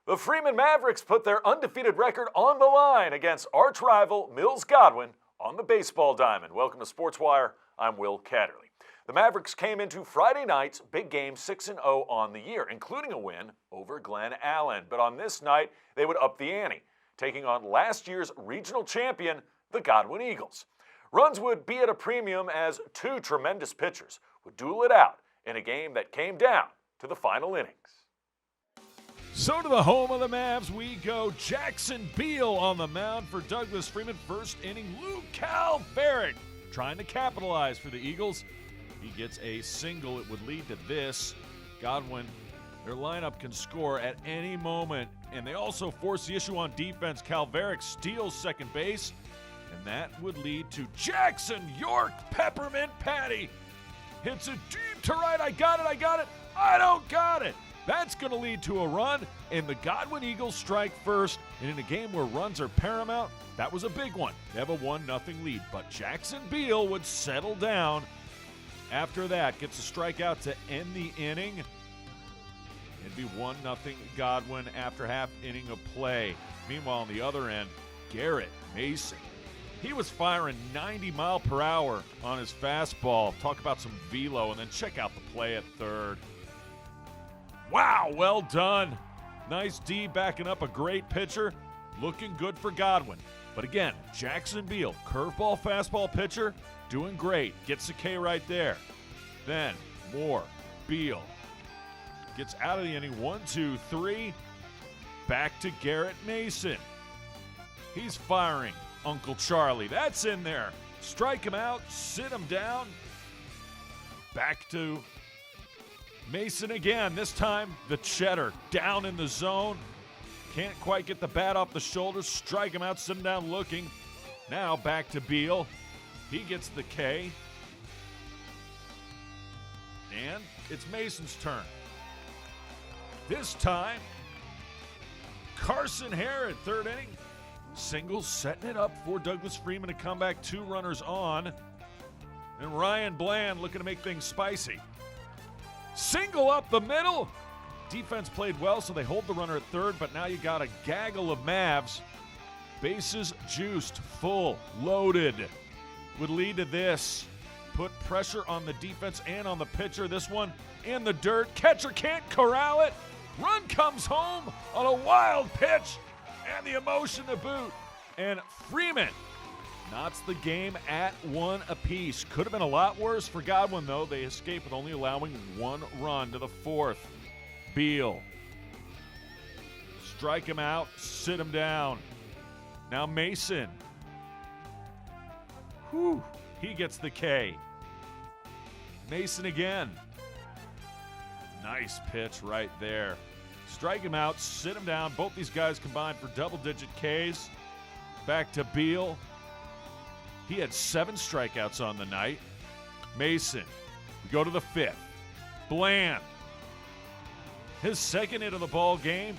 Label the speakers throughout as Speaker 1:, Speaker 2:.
Speaker 1: The Freeman Mavericks put their undefeated record on the line against arch rival Mills Godwin on the baseball diamond. Welcome to SportsWire. I'm Will Catterley. The Mavericks came into Friday night's big game 6-0 on the year, including a win over Glen Allen. But on this night, they would up the ante, taking on last year's regional champion, the Godwin Eagles. Runs would be at a premium as two tremendous pitchers would duel it out in a game that came down to the final innings.
Speaker 2: So to the home of the Mavs we go. Jackson Beal on the mound for Douglas Freeman. First inning, Luke Calveric trying to capitalize for the Eagles. He gets a single. It would lead to this. Godwin, their lineup can score at any moment, and they also force the issue on defense. Calveric steals second base, and that would lead to Jackson York Peppermint Patty. Hits it deep to right. I got it. I don't got it. That's going to lead to a run, and the Godwin Eagles strike first. And in a game where runs are paramount, that was a big one. They have a 1-0 lead, but Jackson Beal would settle down. After that, gets a strikeout to end the inning. It'd be 1-0 Godwin after half inning of play. Meanwhile, on the other end, Garrett Mason. He was firing 90 mile per hour on his fastball. Talk about some velo, and then check out the play at third. Wow, well done. Nice D backing up a great pitcher. Looking good for Godwin. But again, Jackson Beal, curveball, fastball pitcher, doing great. Gets the K right there. Then more. Beal gets out of the inning. 1, 2, 3. Back to Garrett Mason. He's firing. Uncle Charlie. That's in there. Strike him out. Sit him down. Back to Mason again. This time the cheddar down in the zone. Can't quite get the bat off the shoulders. Strike him out. Sit him down looking. Now back to Beal. He gets the K. And it's Mason's turn. This time, Carson Hare at third inning. Singles setting it up for Douglas Freeman to come back. 2 runners on. And Ryan Bland looking to make things spicy. Single up the middle. Defense played well, so they hold the runner at third, but now you got a gaggle of Mavs. Bases juiced, full, loaded. Would lead to this. Put pressure on the defense and on the pitcher. This one in the dirt. Catcher can't corral it. Run comes home on a wild pitch. And the emotion to boot. And Freeman knots the game at 1 apiece. Could have been a lot worse for Godwin, though. They escape with only allowing 1 run to the 4th. Beal. Strike him out. Sit him down. Now Mason. Whew. He gets the K. Mason again. Nice pitch right there. Strike him out, sit him down. Both these guys combined for double-digit Ks. Back to Beal. He had 7 strikeouts on the night. Mason. We go to the 5th. Bland. His second hit of the ball game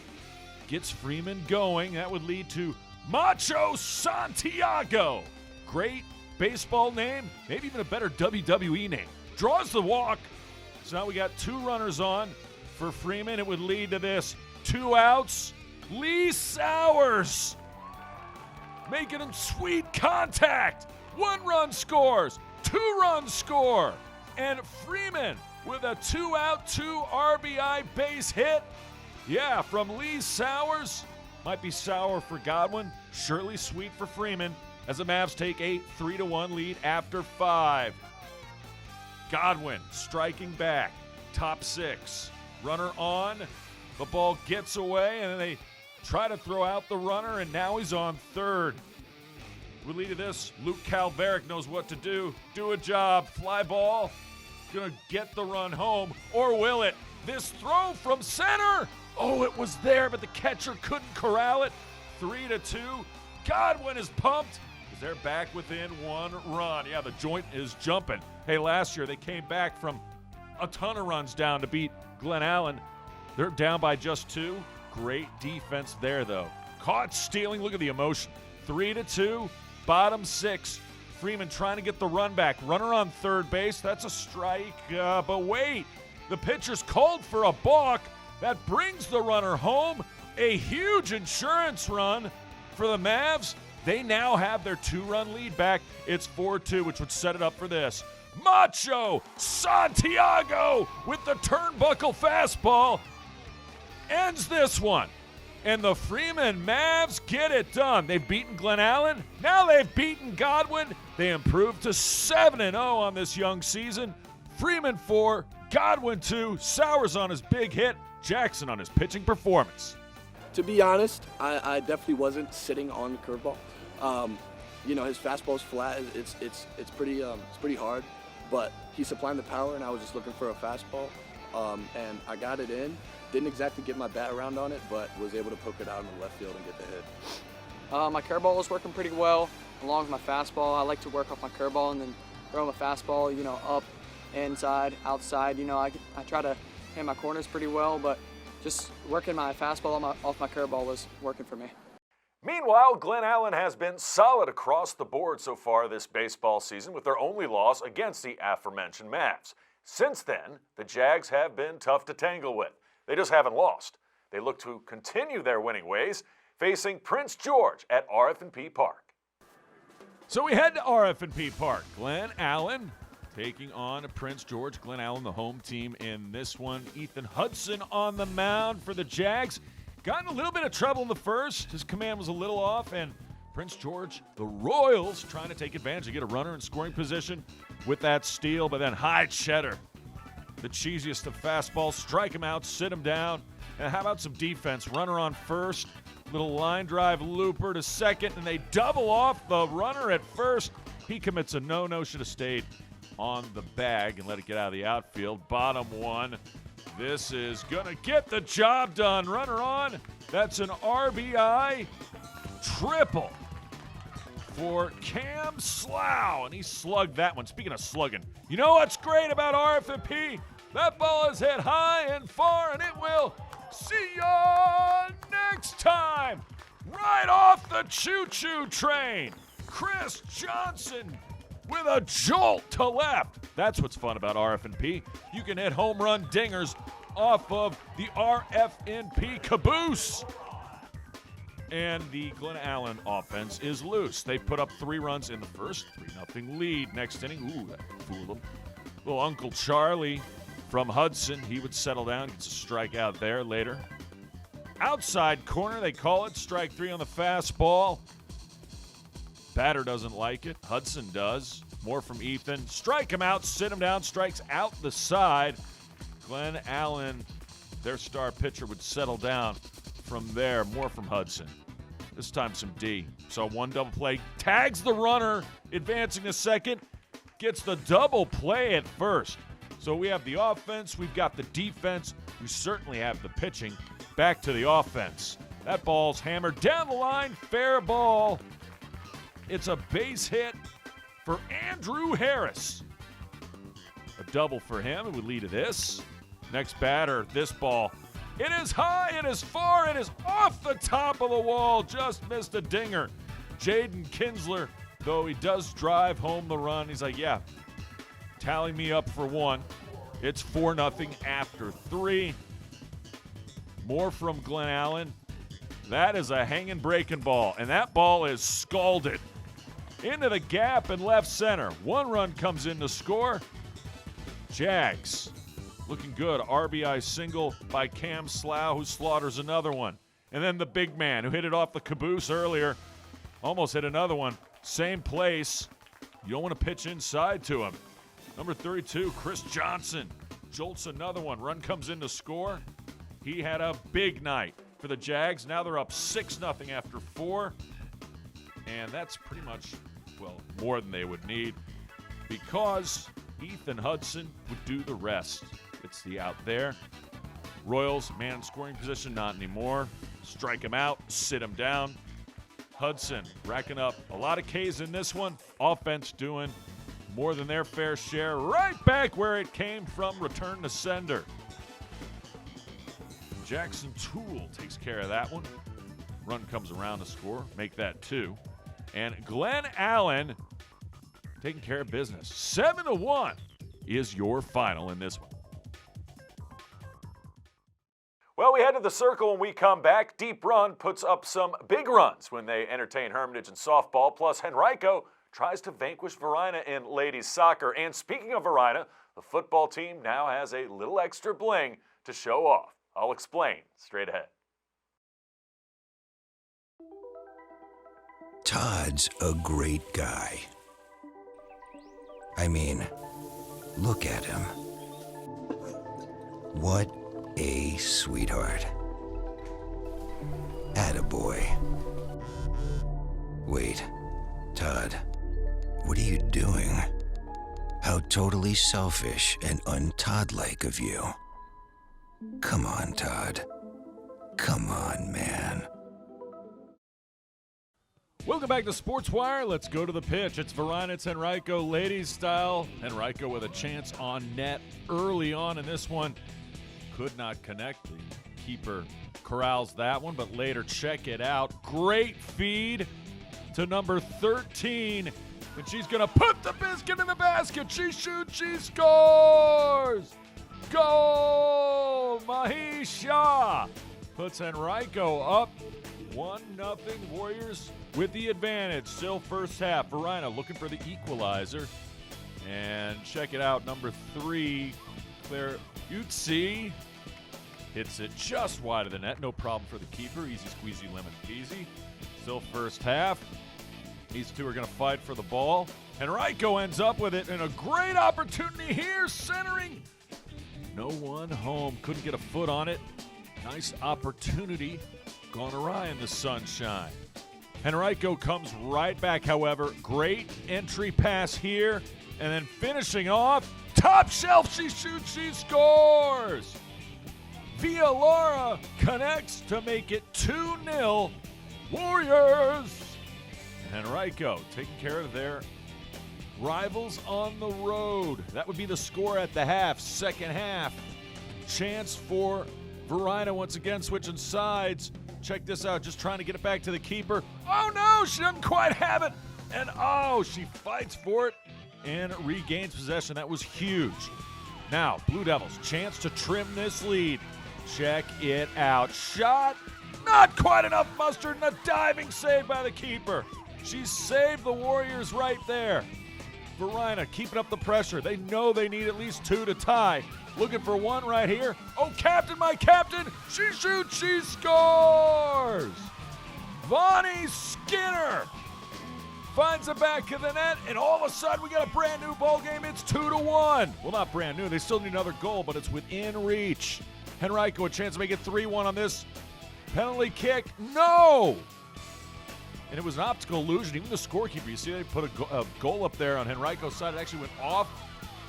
Speaker 2: gets Freeman going. That would lead to Macho Santiago. Great baseball name, maybe even a better WWE name. Draws the walk. So now we got 2 runners on for Freeman. It would lead to this. 2 outs. Lee Sowers making him sweet contact. 1 run scores. 2 runs score. And Freeman with a 2-out, 2 RBI base hit. Yeah, from Lee Sowers. Might be sour for Godwin. Surely sweet for Freeman as the Mavs take a 3-1 lead after 5. Godwin striking back. Top 6. Runner on. The ball gets away, and then they try to throw out the runner, and now he's on third. Would lead to this. Luke Calveric knows what to do. Do a job. Fly ball. Gonna get the run home, or will it? This throw from center. Oh, it was there, but the catcher couldn't corral it. 3-2. Godwin is pumped because they're back within 1 run. Yeah, the joint is jumping. Hey, last year they came back from a ton of runs down to beat Glen Allen. They're down by just 2. Great defense there, though. Caught stealing. Look at the emotion. 3-2. Bottom 6. Freeman trying to get the run back. Runner on third base. That's a strike. But wait. The pitcher's called for a balk. That brings the runner home. A huge insurance run for the Mavs. They now have their 2-run lead back. It's 4-2, which would set it up for this. Macho Santiago with the turnbuckle fastball ends this one. And the Freeman Mavs get it done. They've beaten Glen Allen. Now they've beaten Godwin. They improved to 7-0 on this young season. Freeman 4, Godwin 2, Sowers on his big hit, Jackson on his pitching performance.
Speaker 3: To be honest, I definitely wasn't sitting on the curveball. His fastball's flat. It's pretty hard, but he's supplying the power, and I was just looking for a fastball, and I got it in. Didn't exactly get my bat around on it, but was able to poke it out in the left field and get the hit.
Speaker 4: My curveball was working pretty well, along with my fastball. I like to work off my curveball and then throw my fastball, up, inside, outside. I try to hit my corners pretty well, but just working my fastball off my curveball was working for me.
Speaker 1: Meanwhile, Glen Allen has been solid across the board so far this baseball season, with their only loss against the aforementioned Mavs. Since then, the Jags have been tough to tangle with. They just haven't lost. They look to continue their winning ways, facing Prince George at RF&P Park.
Speaker 2: So we head to RF&P Park. Glen Allen taking on Prince George. Glen Allen, the home team in this one. Ethan Hudson on the mound for the Jags. Got in a little bit of trouble in the first. His command was a little off, and Prince George, the Royals, trying to take advantage to get a runner in scoring position with that steal, but then high cheddar. The cheesiest of fastballs, strike him out, sit him down. And how about some defense? Runner on first, little line drive looper to second, and they double off the runner at first. He commits a no-no, should have stayed on the bag and let it get out of the outfield. Bottom one. This is going to get the job done. Runner on. That's an RBI triple for Cam Slough, and he slugged that one. Speaking of slugging, you know what's great about RF&P? That ball is hit high and far, and it will see ya next time. Right off the choo-choo train, Chris Johnson with a jolt to left. That's what's fun about RF&P. You can hit home run dingers off of the RF&P caboose. And the Glen Allen offense is loose. They put up 3 runs in the first, 3-0 lead. Next inning, that fooled them. Little Uncle Charlie from Hudson, he would settle down, gets a strikeout there later. Outside corner, they call it, strike 3 on the fastball. Batter doesn't like it. Hudson does. More from Ethan. Strike him out, sit him down, strikes out the side. Glen Allen, their star pitcher, would settle down from there. More from Hudson. This time some D. So one double play. Tags the runner, advancing to second. Gets the double play at first. So we have the offense, we've got the defense, we certainly have the pitching. Back to the offense. That ball's hammered down the line, fair ball. It's a base hit for Andrew Harris. A double for him, it would lead to this. Next batter, this ball. It is high, it is far, it is off the top of the wall, just missed a dinger. Jaden Kinsler, though he does drive home the run, he's like, yeah, tally me up for 1. It's 4-0 after 3. More from Glen Allen. That is a hanging breaking ball, and that ball is scalded into the gap in left center. 1 run comes in to score. Jags looking good. RBI single by Cam Slough, who slaughters another one. And then the big man who hit it off the caboose earlier almost hit another one. Same place. You don't want to pitch inside to him. Number 32, Chris Johnson, jolts another one. Run comes in to score. He had a big night for the Jags. Now they're up 6-0 after 4. And that's pretty much, well, more than they would need because Ethan Hudson would do the rest. It's the out there. Royals, man in scoring position, not anymore. Strike him out, sit him down. Hudson racking up a lot of Ks in this one. Offense doing more than their fair share. Right back where it came from, return to sender. Jackson Toole takes care of that one. Run comes around to score, make that 2. And Glen Allen taking care of business. 7-1 is your final in this one.
Speaker 1: Well, we head to the circle when we come back. Deep Run puts up some big runs when they entertain Hermitage in softball. Plus, Henrico tries to vanquish Varina in ladies soccer. And speaking of Varina, the football team now has a little extra bling to show off. I'll explain straight ahead.
Speaker 5: Todd's a great guy. I mean, look at him. What a sweetheart. Attaboy. Wait, Todd, what are you doing? How totally selfish and un-Todd-like of you. Come on, Todd. Come on, man.
Speaker 2: Welcome back to Sports Wire. Let's go to the pitch. It's Varina, it's Henrico, ladies style. Henrico with a chance on net early on in this one. Could not connect. The keeper corrals that one, but later check it out. Great feed to number 13. And she's going to put the biscuit in the basket. She shoots, she scores. Goal! Mahisha puts Henrico up 1-0. Warriors with the advantage. Still first half. Varina looking for the equalizer. And check it out. Number 3, Claire Utsi hits it just wide of the net. No problem for the keeper. Easy squeezy lemon peasy. Still first half. These two are going to fight for the ball. Henrico ends up with it, and a great opportunity here, centering. No one home. Couldn't get a foot on it. Nice opportunity. Gone awry in the sunshine. Henrico comes right back, however. Great entry pass here. And then finishing off, top shelf, she shoots, she scores. Villara connects to make it 2-0 Warriors. Henrico taking care of their rivals on the road. That would be the score at the half. Second half, chance for Varina once again switching sides. Check this out, just trying to get it back to the keeper. Oh no, she doesn't quite have it. And oh, she fights for it and regains possession. That was huge. Now, Blue Devils, chance to trim this lead. Check it out. Shot, not quite enough mustard, and a diving save by the keeper. She saved the Warriors right there. Varina keeping up the pressure. They know they need at least 2 to tie. Looking for one right here. Oh, captain, my captain. She shoots, she scores. Vonnie Skinner finds the back of the net, and all of a sudden we got a brand new ball game. It's 2-1. Well, not brand new. They still need another goal, but it's within reach. Henrico a chance to make it 3-1 on this penalty kick. No! And it was an optical illusion. Even the scorekeeper, you see they put a goal up there on Henrico's side. It actually went off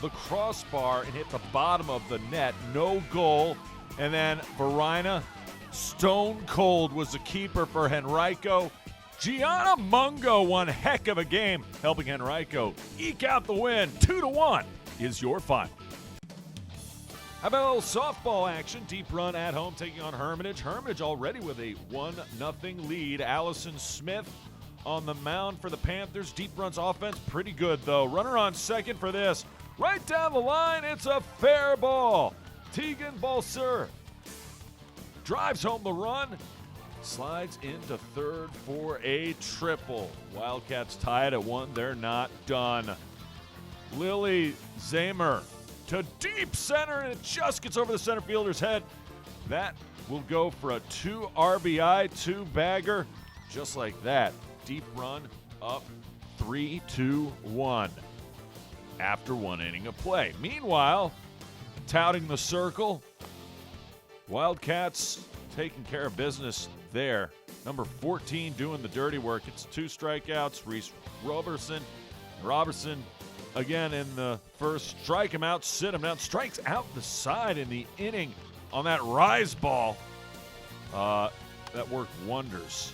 Speaker 2: the crossbar and hit the bottom of the net. No goal. And then Varina, stone cold, was the keeper for Henrico. Gianna Mungo, one heck of a game, helping Henrico eke out the win. 2-1 is your final. How about a little softball action? Deep Run at home taking on Hermitage. Hermitage already with a 1-0 lead. Allison Smith on the mound for the Panthers. Deep Run's offense pretty good, though. Runner on second for this. Right down the line, it's a fair ball. Tegan Balser drives home the run. Slides into third for a triple. Wildcats tied at 1. They're not done. Lily Zamer to deep center, and it just gets over the center fielder's head. That will go for a 2 RBI, 2-bagger. Just like that. Deep Run up 3-1 after 1 inning of play. Meanwhile, touting the circle, Wildcats taking care of business there. Number 14 doing the dirty work. It's 2 strikeouts. Reese Robertson again in the first. Strike him out, sit him down. Strikes out the side in the inning on that rise ball. That worked wonders.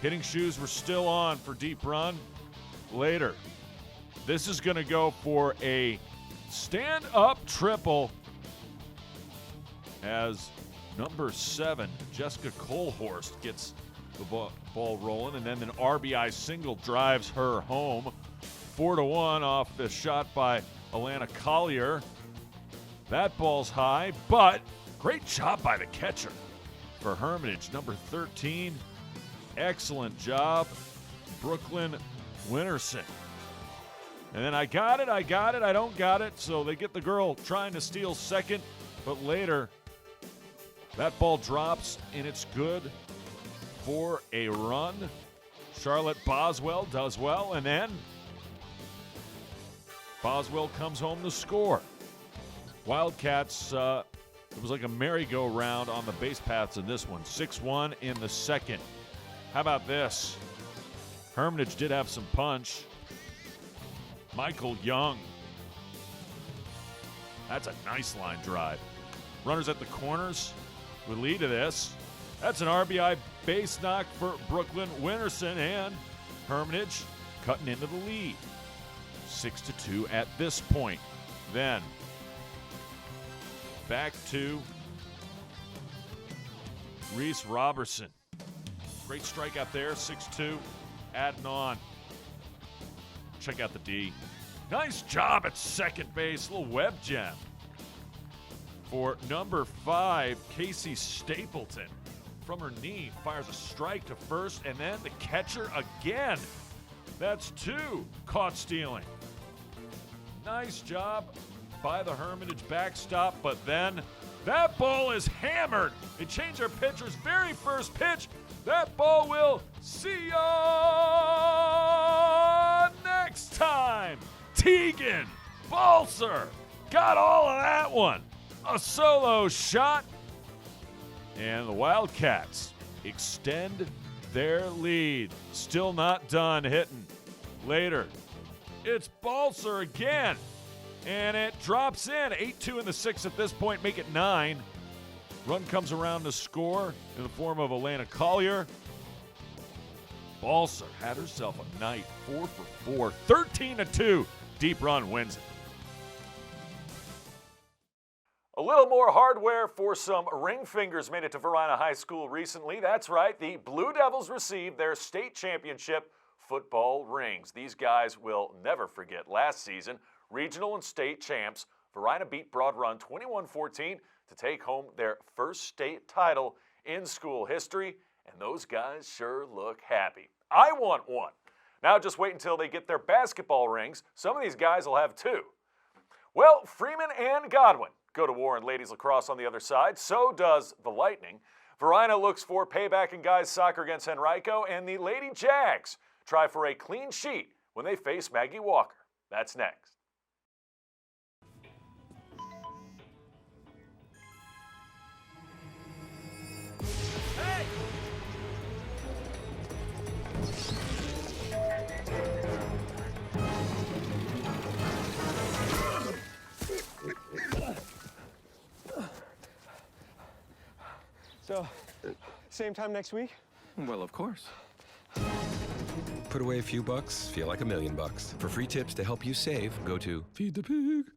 Speaker 2: Hitting shoes were still on for Deep Run. Later, this is going to go for a stand-up triple as number 7, Jessica Colhorst, gets the ball rolling, and then an RBI single drives her home. 4-1 off the shot by Alana Collier. That ball's high, but Great job by the catcher for Hermitage, number 13. Excellent job, Brooklyn Winterson. And then I got it, I don't got it. So they get the girl trying to steal second, but later that ball drops and it's good for a run. Charlotte Boswell does well, and then Boswell comes home to score. Wildcats, it was like a merry-go-round on the base paths in this one. 6-1 in the second. How about this? Hermitage did have some punch. Michael Young. That's a nice line drive. Runners at the corners would lead to this. That's an RBI base knock for Brooklyn Winterson, and Hermitage cutting into the lead. 6-2 at this point. Then back to Reese Robertson. Great strikeout there, 6-2. Adding on. Check out the D. Nice job at second base. Little web gem for number 5, Casey Stapleton. From her knee, fires a strike to first, and then the catcher again. That's 2 caught stealing. Nice job by the Hermitage backstop, but then that ball is hammered. They change their pitcher's very first pitch. That ball will see ya next time. Tegan Balser got all of that one. A solo shot. And the Wildcats extend their lead. Still not done hitting. Later, it's Balser again. And it drops in. 8-2 in the 6th at this point, make it 9. Run comes around to score in the form of Elena Collier. Balser had herself a night. 4 for 4. 13-2. Deep run wins it.
Speaker 1: A little more hardware for some ring fingers made it to Varina High School recently. That's right, the Blue Devils received their state championship football rings. These guys will never forget last season. Regional and state champs, Varina beat Broad Run 21-14 to take home their first state title in school history, and those guys sure look happy. I want one. Now just wait until they get their basketball rings. Some of these guys will have 2. Well, Freeman and Godwin go to war in ladies lacrosse on the other side. So does the Lightning. Varina looks for payback in guys soccer against Henrico, and the Lady Jags try for a clean sheet when they face Maggie Walker. That's next.
Speaker 6: So, same time next week?
Speaker 7: Well, of course. Put away a few bucks, feel like $1 million. For free tips to help you save, go to Feed the Pig.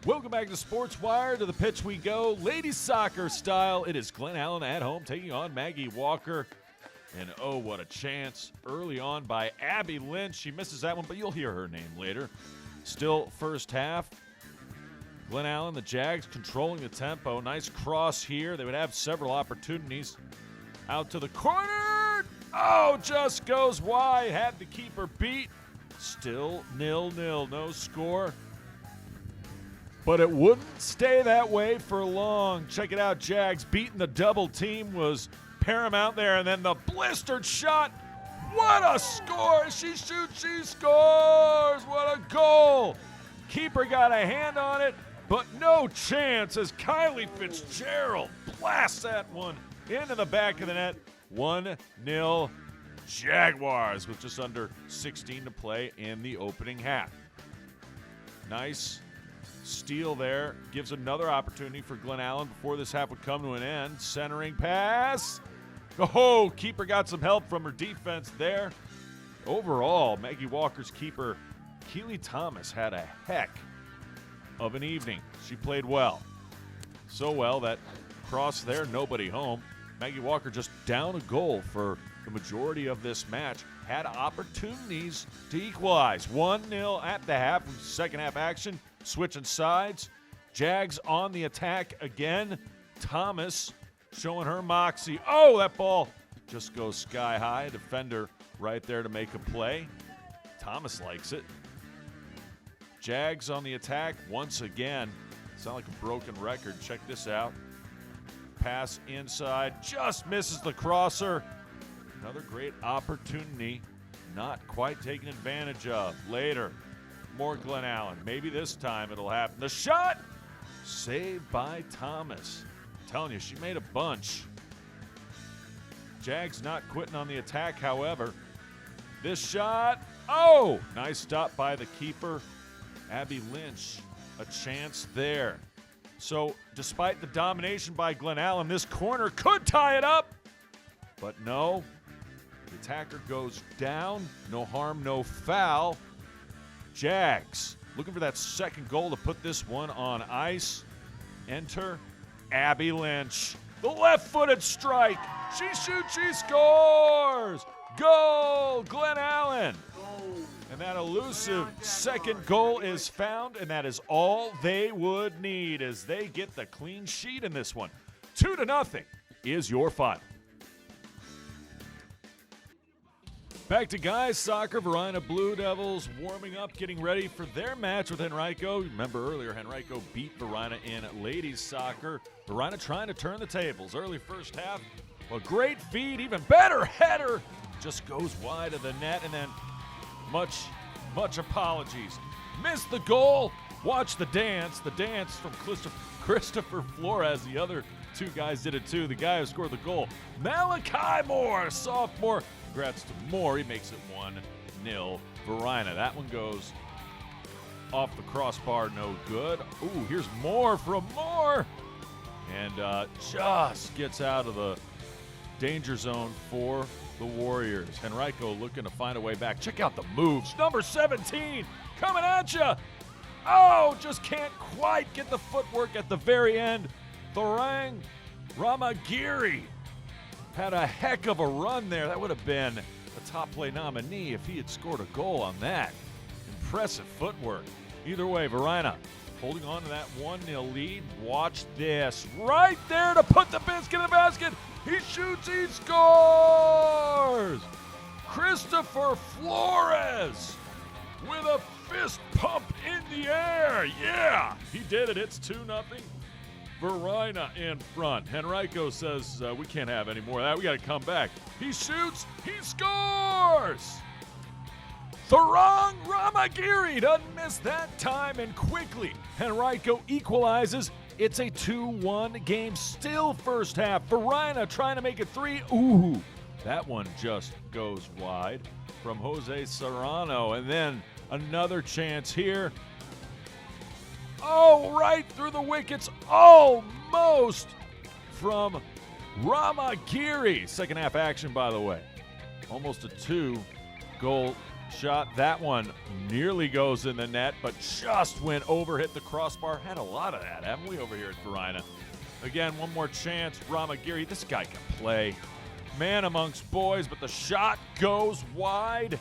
Speaker 2: Welcome back to Sports Wire. To the pitch we go. Ladies soccer style. It is Glen Allen at home taking on Maggie Walker. And oh, what a chance early on by Abby Lynch. She misses that one, but you'll hear her name later. Still first half. Glen Allen, the Jags, controlling the tempo. Nice cross here. They would have several opportunities. Out to the corner. Oh, just goes wide. Had the keeper beat. Still 0-0. No score. But it wouldn't stay that way for long. Check it out, Jags beating the double team was paramount there. And then the blistered shot. What a score. She shoots, she scores. What a goal. Keeper got a hand on it. But no chance as Kylie Fitzgerald blasts that one into the back of the net. 1-0 Jaguars with just under 16 to play in the opening half. Nice steal there. Gives another opportunity for Glen Allen before this half would come to an end. Centering pass. Oh, keeper got some help from her defense there. Overall, Maggie Walker's keeper, Keely Thomas, had a heck of an evening. She played well. So well that cross there, nobody home. Maggie Walker just down a goal for the majority of this match. Had opportunities to equalize. 1-0 at the half. Second half action. Switching sides. Jags on the attack again. Thomas showing her moxie. Oh, that ball just goes sky high. Defender right there to make a play. Thomas likes it. Jags on the attack once again. Sound like a broken record. Check this out. Pass inside. Just misses the crosser. Another great opportunity. Not quite taken advantage of. Later, more Glen Allen. Maybe this time it'll happen. The shot! Saved by Thomas. I'm telling you, she made a bunch. Jags not quitting on the attack, however. This shot. Oh! Nice stop by the keeper. Abby Lynch. A chance there. So, despite the domination by Glen Allen, this corner could tie it up. But no. The attacker goes down. No harm, no foul. Jags looking for that second goal to put this one on ice. Enter Abby Lynch. The left-footed strike. She shoots, she scores. Goal, Glen Allen. And that elusive second goal is found, and that is all they would need as they get the clean sheet in this one. 2-0 is your final. Back to guys soccer. Varina Blue Devils warming up, getting ready for their match with Henrico. Remember earlier, Henrico beat Varina in ladies soccer. Varina trying to turn the tables. Early first half, a great feed, even better header. Just goes wide of the net, and then much apologies. Missed the goal. Watch the dance. The dance from Christopher Flores. The other two guys did it too. The guy who scored the goal, Malachi Moore, sophomore. Congrats to Moore. He makes it 1-0 Varina. That one goes off the crossbar, no good. Ooh, here's Moore from Moore. And just gets out of the danger zone for the Warriors. Henrico looking to find a way back. Check out the moves. Number 17 coming at you. Oh, just can't quite get the footwork at the very end. Thorang Ramagiri had a heck of a run there. That would have been a top play nominee if he had scored a goal on that. Impressive footwork. Either way, Varina holding on to that 1-0 lead. Watch this. Right there to put the biscuit in the basket. He shoots, he scores! Christopher Flores with a fist pump in the air. Yeah, he did it. It's 2-0. Varina in front. Henrico says, we can't have any more of that. We got to come back. He shoots. He scores. Thorang Ramagiri doesn't miss that time, and quickly Henrico equalizes. It's a 2-1 game still first half. Varina trying to make it 3. Ooh, that one just goes wide from Jose Serrano. And then another chance here. Oh, right through the wickets, almost from Ramagiri. Second half action, by the way. Almost a 2-goal shot. That one nearly goes in the net, but just went over, hit the crossbar. Had a lot of that, haven't we, over here at Varina? Again, one more chance. Ramagiri, this guy can play. Man amongst boys, but the shot goes wide.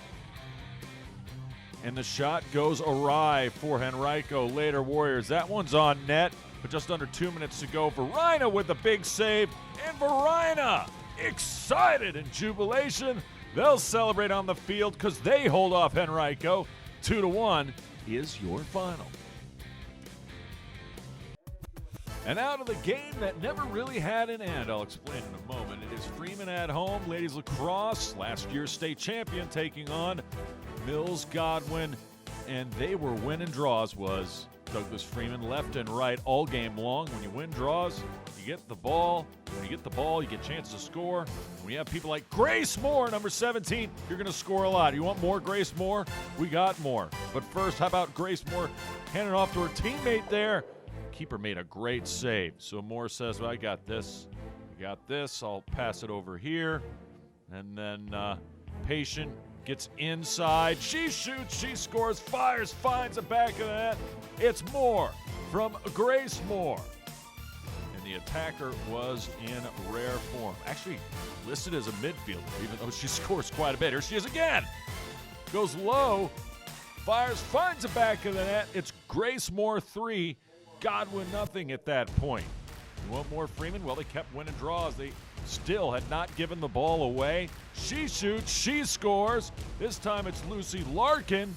Speaker 2: And the shot goes awry for Henrico. Later Warriors. That one's on net, but just under 2 minutes to go. Varina with the big save. And Varina excited in jubilation. They'll celebrate on the field because they hold off Henrico. 2-1 is your final. And out of the game that never really had an end, I'll explain in a moment. It is Freeman at home, ladies lacrosse, last year's state champion, taking on Mills Godwin, and they were winning draws. Was Douglas Freeman left and right all game long. When you win draws, you get the ball. When you get the ball, you get chances to score. When you have people like Grace Moore, number 17, you're going to score a lot. You want more Grace Moore? We got more. But first, how about Grace Moore handing off to her teammate there? Keeper made a great save. So Moore says, well, I got this. I got this. I'll pass it over here. And then Patient gets inside. She shoots. She scores. Fires. Finds the back of the net. It's Moore from Grace Moore. And the attacker was in rare form. Actually listed as a midfielder, even though she scores quite a bit. Here she is again. Goes low. Fires. Finds the back of the net. It's Grace Moore 3. Godwin nothing at that point. You want more Freeman? Well, they kept winning draws. They still had not given the ball away. She shoots, she scores. This time it's Lucy Larkin.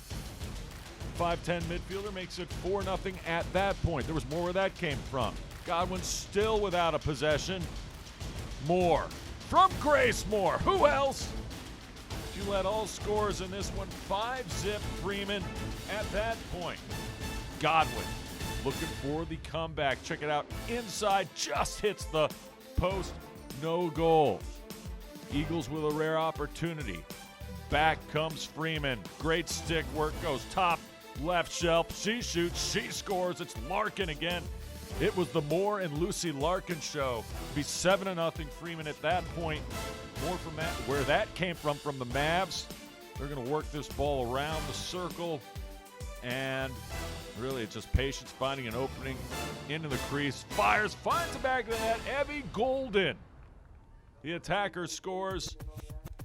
Speaker 2: 5'10 midfielder makes it 4-0 at that point. There was more where that came from. Godwin still without a possession. Moore from Grace Moore. Who else? She led all scores in this one. 5-zip Freeman at that point. Godwin looking for the comeback. Check it out. Inside, just hits the post. No goal. Eagles with a rare opportunity. Back comes Freeman. Great stick work. Goes top left shelf. She shoots. She scores. It's Larkin again. It was the Moore and Lucy Larkin show. It'd be 7-0 Freeman at that point. More from that, where that came from the Mavs. They're going to work this ball around the circle. And really, it's just patience, finding an opening into the crease. Fires, finds the back of the net. Evie Golden. The attacker scores.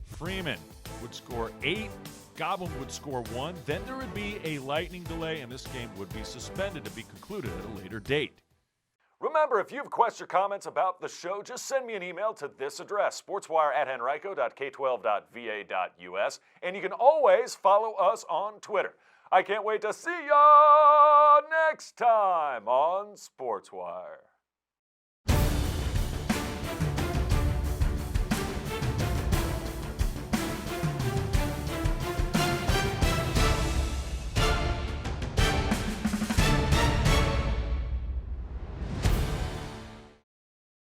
Speaker 2: Freeman would score 8. Godwin would score 1. Then there would be a lightning delay, and this game would be suspended to be concluded at a later date.
Speaker 1: Remember, if you have questions or comments about the show, just send me an email to this address, sportswire@henrico.k12.va.us, and you can always follow us on Twitter. I can't wait to see ya next time on Sportswire.